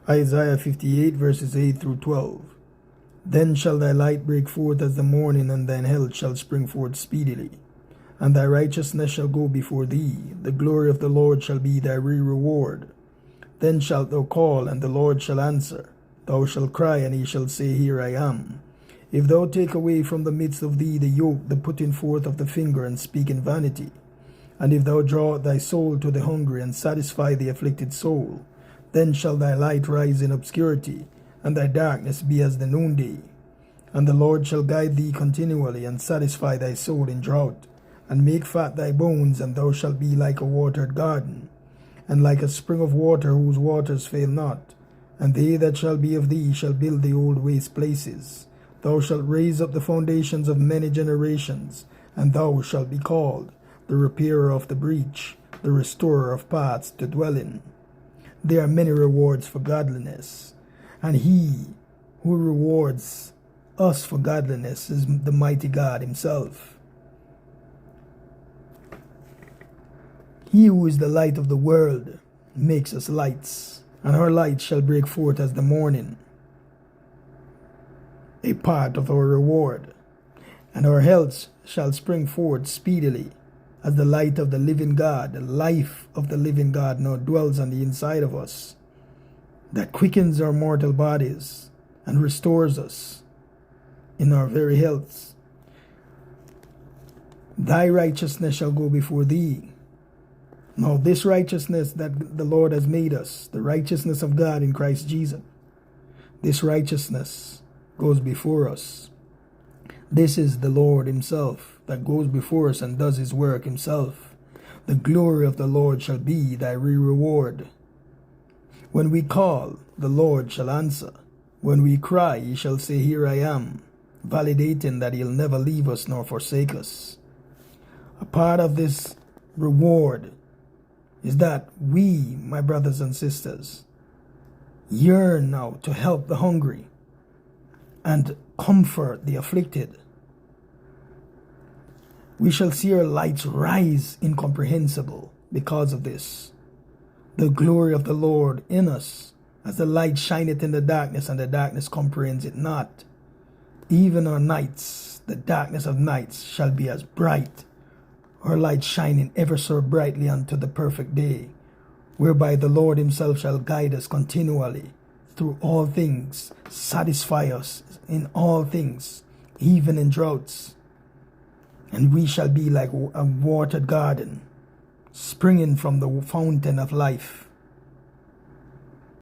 Isaiah 58 verses 8 through 12. Then shall thy light break forth as the morning, and thine health shall spring forth speedily. And thy righteousness shall go before thee. The glory of the Lord shall be thy reward. Then shalt thou call, and the Lord shall answer. Thou shalt cry, and he shall say, Here I am. If thou take away from the midst of thee the yoke, the putting forth of the finger, and speak in vanity, and if thou draw thy soul to the hungry, and satisfy the afflicted soul, then shall thy light rise in obscurity, and thy darkness be as the noonday. And the Lord shall guide thee continually, and satisfy thy soul in drought, and make fat thy bones, and thou shalt be like a watered garden, and like a spring of water whose waters fail not. And they that shall be of thee shall build the old waste places. Thou shalt raise up the foundations of many generations, and thou shalt be called the repairer of the breach, the restorer of paths to dwell in. There are many rewards for godliness, and he who rewards us for godliness is the mighty God himself. He who is the light of the world makes us lights, and our light shall break forth as the morning, a part of our reward, and our health shall spring forth speedily as the light of the living God. The life of the living God now dwells on the inside of us, that quickens our mortal bodies and restores us in our very health. Thy righteousness shall go before thee. Now this righteousness that the Lord has made us, the righteousness of God in Christ Jesus, this righteousness goes before us. This is the Lord himself that goes before us and does his work himself. The glory of the Lord shall be thy reward. When we call, the Lord shall answer. When we cry, he shall say, Here I am, validating that he'll never leave us nor forsake us. A part of this reward is that we, my brothers and sisters, yearn now to help the hungry and comfort the afflicted. We shall see our lights rise incomprehensible because of this. The glory of the Lord in us, as the light shineth in the darkness, and the darkness comprehends it not. Even our nights, the darkness of nights, shall be as bright, our light shining ever so brightly unto the perfect day, whereby the Lord himself shall guide us continually through all things, satisfy us in all things, even in droughts. And we shall be like a watered garden, springing from the fountain of life.